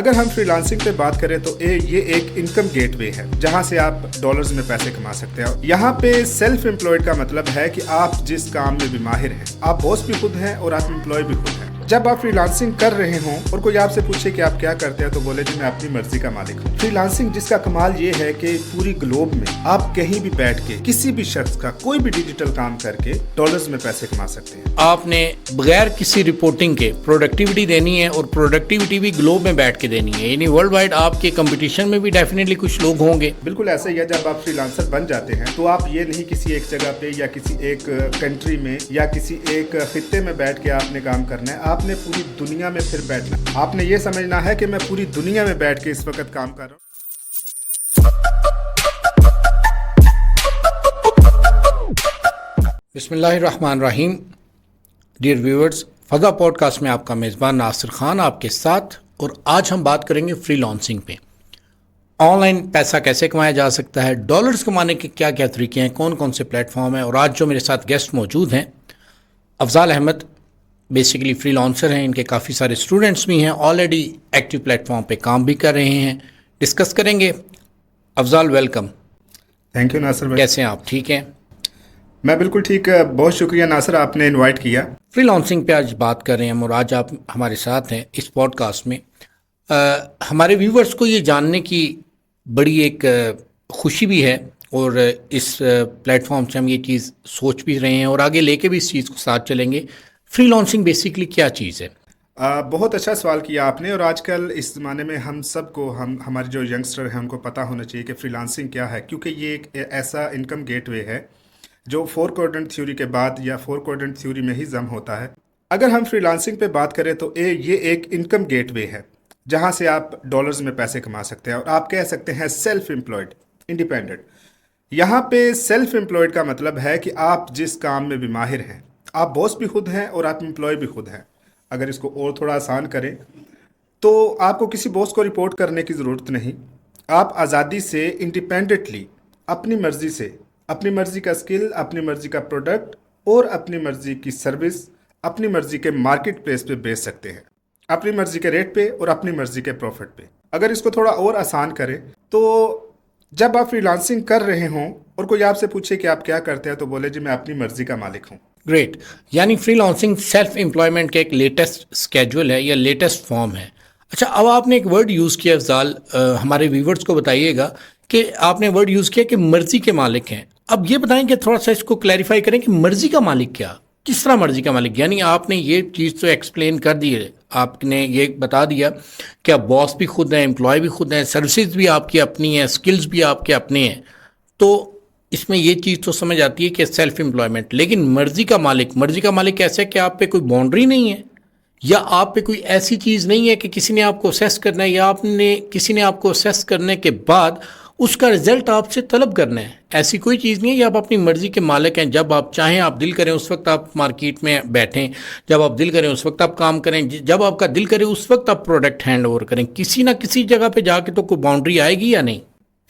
اگر ہم free lancing پہ بات کریں تو یہ ایک انکم گیٹ وے ہے جہاں سے آپ ڈالرز میں پیسے کما سکتے ہیں. یہاں پہ سیلف امپلائڈ کا مطلب ہے کہ آپ جس کام میں بھی ماہر ہیں, آپ باس بھی خود ہیں اور آپ امپلائی بھی خود ہیں. جب آپ فری لانسنگ کر رہے ہوں اور کوئی آپ سے پوچھے کہ آپ کیا کرتے ہیں تو بولے جی میں اپنی مرضی کا مالک ہوں. فری لانسنگ جس کا کمال یہ ہے کہ پوری گلوب میں آپ کہیں بھی بیٹھ کے کسی بھی شخص کا کوئی بھی ڈیجیٹل کام کر کے ڈالرز میں پیسے کما سکتے ہیں. آپ نے بغیر کسی رپورٹنگ کے پروڈکٹیوٹی دینی ہے اور پروڈکٹیوٹی بھی گلوب میں بیٹھ کے دینی ہے, یعنی ورلڈ وائڈ آپ کے کمپٹیشن میں بھی ڈیفینیٹلی کچھ لوگ ہوں گے. بالکل ایسا ہی ہے. جب آپ فری لانسر بن جاتے ہیں تو آپ یہ نہیں کسی ایک جگہ پہ یا کسی ایک کنٹری میں یا کسی ایک خطے میں بیٹھ کے آپ نے کام کرنا ہے. آپ نے پوری دنیا میں پھر بیٹھنا. آپ نے یہ سمجھنا ہے کہ میں پوری دنیا میں بیٹھ کے اس وقت کام کر رہا ہوں. بسم اللہ الرحمن الرحیم. ڈیئر ویورز, فضا پوڈ کاسٹ میں آپ کا میزبان ناصر خان آپ کے ساتھ, اور آج ہم بات کریں گے فری لانسنگ پہ. آن لائن پیسہ کیسے کمایا جا سکتا ہے, ڈالرز کمانے کے کیا کیا طریقے ہیں, کون کون سے پلیٹ فارم ہیں. اور آج جو میرے ساتھ گیسٹ موجود ہیں, Afzal Ahmad basically free lancer ہیں, ان کے کافی سارے اسٹوڈنٹس بھی ہیں, آلریڈی ایکٹیو پلیٹ فارم پہ کام بھی کر رہے ہیں. ڈسکس کریں گے. افضال ویلکم. تھینک یو ناصر بھائی. کیسے ہیں آپ, ٹھیک ہیں؟ میں بالکل ٹھیک. بہت شکریہ ناصر, آپ نے انوائٹ کیا. فری لانسنگ پہ آج بات کر رہے ہیں ہم, اور آج آپ ہمارے ساتھ ہیں اس پوڈ کاسٹ میں. ہمارے ویورز کو یہ جاننے کی بڑی ایک خوشی بھی ہے, اور اس پلیٹ فارم سے ہم یہ چیز سوچ بھی رہے ہیں اور آگے لے کے بھی اس چیز کو ساتھ چلیں گے. فری لانسنگ بیسیکلی کیا چیز ہے؟ بہت اچھا سوال کیا آپ نے. اور آج کل اس زمانے میں ہم سب کو, ہمارے جو ینگسٹر ہیں ان کو پتہ ہونا چاہیے کہ فری لانسنگ کیا ہے, کیونکہ یہ ایک ایسا انکم گیٹ وے ہے جو 4 کوڈنٹ تھیوری کے بعد یا 4 کوڈنٹ تھیوری میں ہی ضم ہوتا ہے. اگر ہم فری لانسنگ پہ بات کریں تو یہ ایک انکم گیٹ وے ہے جہاں سے آپ ڈالرز میں پیسے کما سکتے ہیں, اور آپ کہہ سکتے ہیں سیلف امپلائڈ, انڈیپینڈنٹ. یہاں پہ سیلف امپلائڈ کا مطلب ہے کہ آپ جس کام میں بھی ماہر ہیں, آپ باس بھی خود ہیں اور آپ امپلائی بھی خود ہیں. اگر اس کو اور تھوڑا آسان کریں تو آپ کو کسی باس کو رپورٹ کرنے کی ضرورت نہیں. آپ آزادی سے, انڈیپینڈنٹلی, اپنی مرضی سے, اپنی مرضی کا اسکل, اپنی مرضی کا پروڈکٹ اور اپنی مرضی کی سروس اپنی مرضی کے مارکیٹ پلیس پہ بیچ سکتے ہیں, اپنی مرضی کے ریٹ پہ اور اپنی مرضی کے پروفٹ پہ. اگر اس کو تھوڑا اور آسان کریں تو جب آپ فری لانسنگ کر رہے ہوں اور کوئی آپ سے پوچھے کہ آپ کیا کرتے ہیں تو بولے جی میں اپنی مرضی کا مالک ہوں. گریٹ. یعنی فری لانسنگ سیلف امپلائمنٹ کا ایک لیٹسٹ اسکیجول ہے یا لیٹسٹ فارم ہے. اچھا, اب آپ نے ایک ورڈ یوز کیا افضال, ہمارے ویورز کو بتائیے گا کہ آپ نے ورڈ یوز کیا کہ مرضی کے مالک ہیں. اب یہ بتائیں کہ تھوڑا سا اس کو کلیریفائی کریں کہ مرضی کا مالک کیا, کس طرح مرضی کا مالک. یعنی آپ نے یہ چیز تو ایکسپلین کر دی ہے, آپ نے یہ بتا دیا کہ آپ باس بھی خود ہیں, امپلائی بھی خود ہیں, سروسز بھی آپ کی اپنی ہیں, اسکلز بھی آپ کے اپنے ہیں. تو اس میں یہ چیز تو سمجھ آتی ہے کہ سیلف امپلائمنٹ. لیکن مرضی کا مالک کیسے کہ آپ پہ کوئی باؤنڈری نہیں ہے, یا آپ پہ کوئی ایسی چیز نہیں ہے کہ کسی نے آپ کو اسیس کرنا ہے, یا کسی نے آپ کو اسیس کرنے کے بعد اس کا رزلٹ آپ سے طلب کرنا ہے. ایسی کوئی چیز نہیں ہے. یا آپ اپنی مرضی کے مالک ہیں, جب آپ چاہیں, آپ دل کریں اس وقت آپ مارکیٹ میں بیٹھیں, جب آپ دل کریں اس وقت آپ کام کریں, جب آپ کا دل کرے اس وقت آپ پروڈکٹ ہینڈ اوور کریں. کسی نہ کسی جگہ پہ جا کے تو کوئی باؤنڈری آئے گی یا نہیں.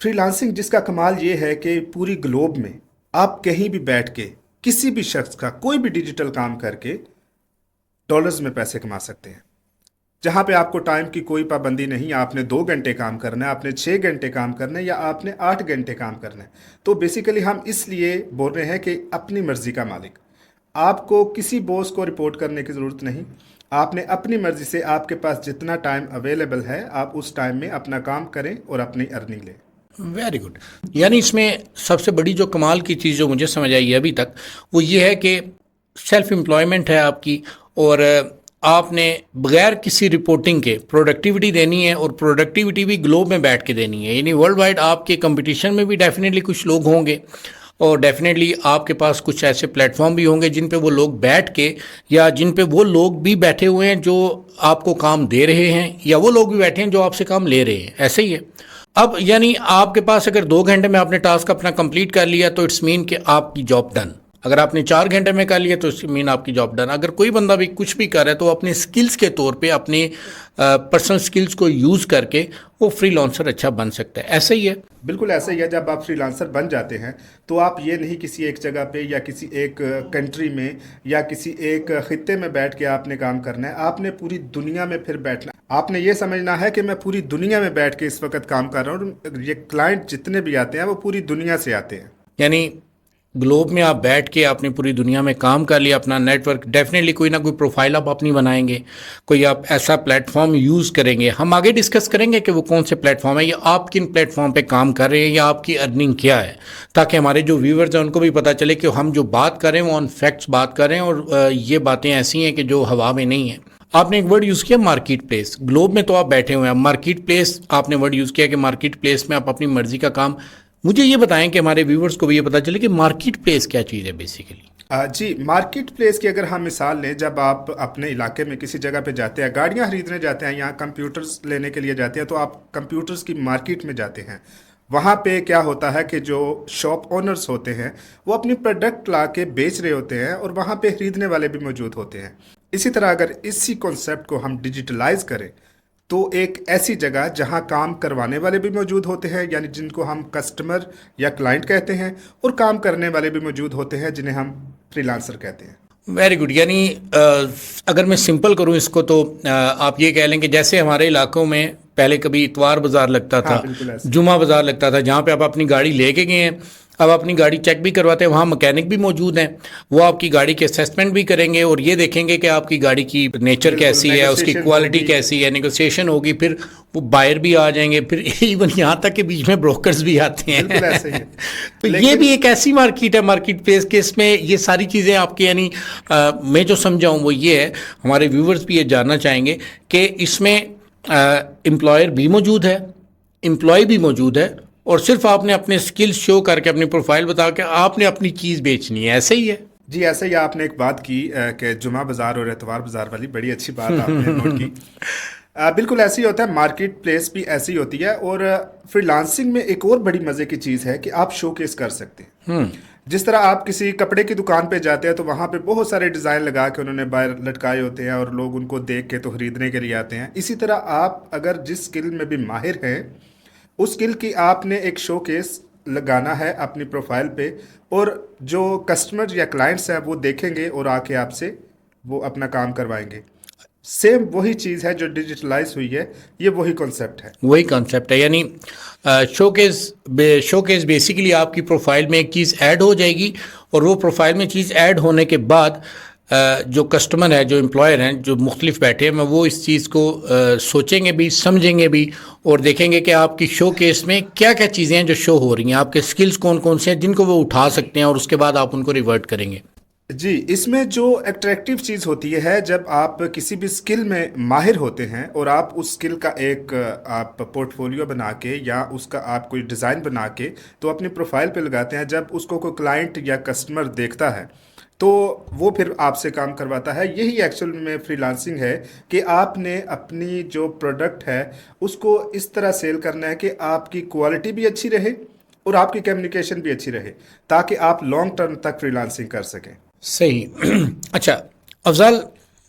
فری لانسنگ جس کا کمال یہ ہے کہ پوری گلوب میں آپ کہیں بھی بیٹھ کے کسی بھی شخص کا کوئی بھی ڈیجیٹل کام کر کے ڈالرز میں پیسے کما سکتے ہیں, جہاں پہ آپ کو ٹائم کی کوئی پابندی نہیں. آپ نے 2 گھنٹے کام کرنا ہے, آپ نے 6 گھنٹے کام کرنا ہے, یا آپ نے 8 گھنٹے کام کرنا ہے. تو بیسیکلی ہم اس لیے بول رہے ہیں کہ اپنی مرضی کا مالک. آپ کو کسی باس کو رپورٹ کرنے کی ضرورت نہیں. آپ نے اپنی مرضی سے, آپ کے پاس جتنا ٹائم اویلیبل ہے آپ اس ٹائم میں اپنا کام کریں اور اپنی ارننگ لیں. Very good. یعنی اس میں سب سے بڑی جو کمال کی چیز جو مجھے سمجھ آئی ہے ابھی تک وہ یہ ہے کہ سیلف امپلائمنٹ ہے آپ کی, اور آپ نے بغیر کسی رپورٹنگ کے پروڈکٹیوٹی دینی ہے, اور پروڈکٹیوٹی بھی گلوب میں بیٹھ کے دینی ہے. یعنی ورلڈ وائڈ آپ کے کمپٹیشن میں بھی ڈیفینیٹلی کچھ لوگ ہوں گے, اور ڈیفینیٹلی آپ کے پاس کچھ ایسے پلیٹ فارم بھی ہوں گے جن پہ وہ لوگ بیٹھ کے, یا جن پہ وہ لوگ بھی بیٹھے ہوئے ہیں جو آپ کو کام دے رہے ہیں, یا وہ لوگ بھی بیٹھے ہیں جو آپ سے کام لے رہے ہیں. ایسے ہی ہے. اب یعنی آپ کے پاس اگر 2 گھنٹے میں آپ نے ٹاسک اپنا کمپلیٹ کر لیا تو اٹس مین کہ آپ کی جاب ڈن. اگر آپ نے 4 گھنٹے میں کر لیا تو اس مین آپ کی جاب ڈن. اگر کوئی بندہ بھی کچھ بھی کر رہا ہے تو اپنے سکلز کے طور پہ اپنے پرسنل سکلز کو یوز کر کے وہ فری لانسر اچھا بن سکتا ہے. ایسا ہی ہے. بالکل ایسا ہی ہے. جب آپ فری لانسر بن جاتے ہیں تو آپ یہ نہیں کسی ایک جگہ پہ یا کسی ایک کنٹری میں یا کسی ایک خطے میں بیٹھ کے آپ نے کام کرنا ہے. آپ نے پوری دنیا میں پھر بیٹھنا. آپ نے یہ سمجھنا ہے کہ میں پوری دنیا میں بیٹھ کے اس وقت کام کر رہا ہوں. یہ کلائنٹ جتنے بھی آتے ہیں وہ پوری دنیا سے آتے ہیں. یعنی گلوب میں آپ بیٹھ کے آپ نے پوری دنیا میں کام کر لیا. اپنا نیٹ ورک ڈیفینیٹلی کوئی نہ کوئی پروفائل آپ اپنی بنائیں گے, کوئی آپ ایسا پلیٹ فارم یوز کریں گے. ہم آگے ڈسکس کریں گے کہ وہ کون سے پلیٹ فارم ہے یا آپ کن پلیٹ فارم پہ کام کر رہے ہیں یا آپ کی ارننگ کیا ہے, تاکہ ہمارے جو ویورز ہیں ان کو بھی پتہ چلے کہ ہم جو بات کر رہے ہیں وہ آن فیکٹس بات کر رہے ہیں اور یہ باتیں ایسی ہیں کہ جو ہوا میں نہیں ہیں. آپ نے ایک ورڈ یوز کیا مارکیٹ پلیس. گلوب میں تو آپ بیٹھے ہوئے ہیں, مارکیٹ پلیس آپ نے ورڈ یوز کیا کہ مارکیٹ پلیس میں آپ اپنی مرضی کا کام. مجھے یہ بتائیں کہ ہمارے ویورز کو بھی یہ پتہ چلے کہ مارکیٹ پلیس کیا چیز ہے بیسیکلی. جی, مارکیٹ پلیس کی اگر ہم مثال لیں, جب آپ اپنے علاقے میں کسی جگہ پہ جاتے ہیں, گاڑیاں خریدنے جاتے ہیں, یہاں کمپیوٹرز لینے کے لیے جاتے ہیں, تو آپ کمپیوٹرز کی مارکیٹ میں جاتے ہیں. وہاں پہ کیا ہوتا ہے کہ جو شاپ اونرز ہوتے ہیں وہ اپنی پروڈکٹ لا کے بیچ رہے ہوتے ہیں اور وہاں پہ خریدنے والے بھی موجود ہوتے ہیں. اسی طرح اگر اسی کانسیپٹ کو ہم ڈیجیٹلائز کریں تو ایک ایسی جگہ جہاں کام کروانے والے بھی موجود ہوتے ہیں, یعنی جن کو ہم کسٹمر یا کلائنٹ کہتے ہیں, اور کام کرنے والے بھی موجود ہوتے ہیں جنہیں ہم فری لانسر کہتے ہیں. Very good. یعنی اگر میں سمپل کروں اس کو تو آپ یہ کہہ لیں کہ جیسے ہمارے علاقوں میں پہلے کبھی اتوار بازار لگتا تھا, جمعہ بازار لگتا تھا, جہاں پہ آپ اپنی گاڑی لے کے گئے ہیں, اب اپنی گاڑی چیک بھی کرواتے ہیں, وہاں مکینک بھی موجود ہیں, وہ آپ کی گاڑی کے اسیسمنٹ بھی کریں گے اور یہ دیکھیں گے کہ آپ کی گاڑی کی نیچر کیسی ہے, اس کی کوالٹی کیسی ہے, نیگوسیشن ہوگی, پھر وہ بائر بھی آ جائیں گے, پھر ایون یہاں تک کہ بیچ میں بروکرز بھی آتے ہیں. تو یہ بھی ایک ایسی مارکیٹ ہے, مارکیٹ پلیس کے اس میں یہ ساری چیزیں آپ کے, یعنی میں جو سمجھا ہوں وہ یہ ہے, ہمارے ویورز بھی یہ جاننا چاہیں گے کہ اس میں امپلائر بھی موجود ہے, امپلائی بھی موجود ہے, اور صرف آپ نے اپنے سکلز شو کر کے اپنی پروفائل بتا کے آپ نے اپنی چیز بیچنی ہے. ایسے ہی ہے. جی ایسے ہی. آپ نے ایک بات کی کہ جمعہ بازار اور اتوار بازار والی, بڑی اچھی بات آپ نے نوٹ کی. بالکل ایسے ہی ہوتا ہے, مارکیٹ پلیس بھی ایسی ہوتی ہے. اور فری لانسنگ میں ایک اور بڑی مزے کی چیز ہے کہ آپ شو کیس کر سکتے ہیں. جس طرح آپ کسی کپڑے کی دکان پہ جاتے ہیں تو وہاں پہ بہت سارے ڈیزائن لگا کے انہوں نے باہر لٹکائے ہوتے ہیں اور لوگ ان کو دیکھ کے تو خریدنے کے لیے آتے ہیں. اسی طرح آپ اگر جس اسکل میں بھی ماہر ہیں اس اسکل کی آپ نے ایک شو کیس لگانا ہے اپنی پروفائل پہ, اور جو کسٹمر یا کلائنٹس ہیں وہ دیکھیں گے اور آ کے آپ سے وہ اپنا کام کروائیں گے. سیم وہی چیز ہے جو ڈیجیٹلائز ہوئی ہے, یہ وہی کانسیپٹ ہے. وہی کانسیپٹ ہے. یعنی شو کیس بیسیکلی آپ کی پروفائل میں ایک چیز ایڈ ہو جائے گی, اور وہ پروفائل میں چیز ایڈ ہونے کے بعد جو کسٹمر ہے, جو امپلائر ہیں, جو مختلف بیٹھے ہیں, وہ اس چیز کو سوچیں گے بھی, سمجھیں گے بھی, اور دیکھیں گے کہ آپ کی شو کیس میں کیا کیا چیزیں ہیں جو شو ہو رہی ہیں, آپ کے سکلز کون کون سے ہیں جن کو وہ اٹھا سکتے ہیں, اور اس کے بعد آپ ان کو ریورٹ کریں گے. جی, اس میں جو اٹریکٹیو چیز ہوتی ہے جب آپ کسی بھی اسکل میں ماہر ہوتے ہیں اور آپ اس اسکل کا ایک آپ پورٹ فولیو بنا کے یا اس کا آپ کوئی ڈیزائن بنا کے تو اپنی پروفائل پہ لگاتے ہیں, جب اس کو کوئی کلائنٹ یا کسٹمر دیکھتا ہے تو وہ پھر آپ سے کام کرواتا ہے. یہی ایکچوئل میں فری لانسنگ ہے کہ آپ نے اپنی جو پروڈکٹ ہے اس کو اس طرح سیل کرنا ہے کہ آپ کی کوالٹی بھی اچھی رہے اور آپ کی کمیونیکیشن بھی اچھی رہے, تاکہ آپ لانگ ٹرم تک فری لانسنگ کر سکیں. صحیح. اچھا افضال,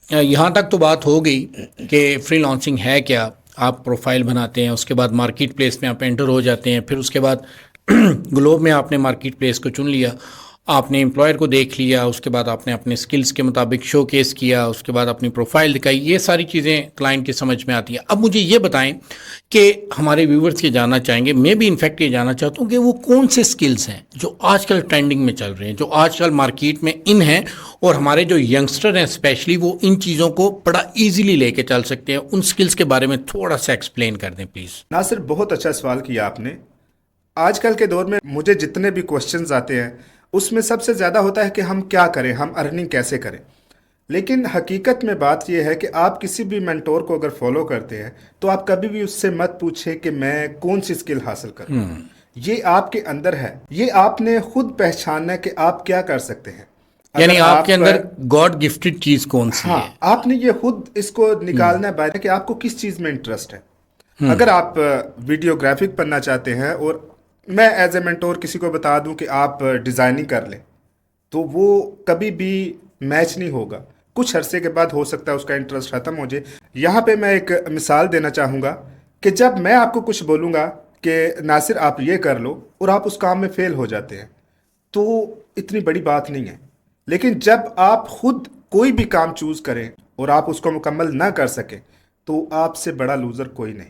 یہاں تک تو بات ہو گئی کہ فری لانسنگ ہے کیا. آپ پروفائل بناتے ہیں, اس کے بعد مارکیٹ پلیس میں آپ انٹر ہو جاتے ہیں, پھر اس کے بعد گلوب میں آپ نے مارکیٹ پلیس کو چن لیا, آپ نے امپلائر کو دیکھ لیا, اس کے بعد آپ نے اپنے سکلز کے مطابق شو کیس کیا, اس کے بعد اپنی پروفائل دکھائی. یہ ساری چیزیں کلائنٹ کی سمجھ میں آتی ہیں. اب مجھے یہ بتائیں کہ ہمارے ویورز یہ جاننا چاہیں گے, میں بھی انفیکٹ یہ جاننا چاہتا ہوں کہ وہ کون سے سکلز ہیں جو آج کل ٹرینڈنگ میں چل رہے ہیں, جو آج کل مارکیٹ میں ان ہیں, اور ہمارے جو ینگسٹر ہیں اسپیشلی وہ ان چیزوں کو بڑا ایزیلی لے کے چل سکتے ہیں. ان سکلز کے بارے میں تھوڑا سا ایکسپلین کر دیں پلیز. ناصر, بہت اچھا سوال کیا آپ نے. آج کل کے دور میں مجھے جتنے بھی کوشچنز آتے ہیں اس میں سب سے زیادہ ہوتا ہے کہ ہم کیا کریں, ہم ارننگ کیسے کریں. لیکن حقیقت میں بات یہ ہے کہ آپ کسی بھی مینٹور کو اگر فالو کرتے ہیں تو آپ کبھی بھی اس سے مت پوچھیں کہ میں کون سی اسکل حاصل کروں. یہ آپ کے اندر ہے, یہ آپ نے خود پہچاننا ہے کہ آپ کیا کر سکتے ہیں. یعنی آپ کے اندر گاڈ گفٹڈ چیز کون سی ہے, آپ نے یہ خود اس کو نکالنا ہے باہر کہ آپ کو کس چیز میں انٹرسٹ ہے. اگر آپ ویڈیو گرافک بننا چاہتے ہیں اور میں ایز اے مینٹور کسی کو بتا دوں کہ آپ ڈیزائننگ کر لیں, تو وہ کبھی بھی میچ نہیں ہوگا. کچھ عرصے کے بعد ہو سکتا ہے اس کا انٹرسٹ ختم ہو جائے. یہاں پہ میں ایک مثال دینا چاہوں گا کہ جب میں آپ کو کچھ بولوں گا کہ ناصر آپ یہ کر لو اور آپ اس کام میں فیل ہو جاتے ہیں تو اتنی بڑی بات نہیں ہے. لیکن جب آپ خود کوئی بھی کام چوز کریں اور آپ اس کو مکمل نہ کر سکیں تو آپ سے بڑا لوزر کوئی نہیں.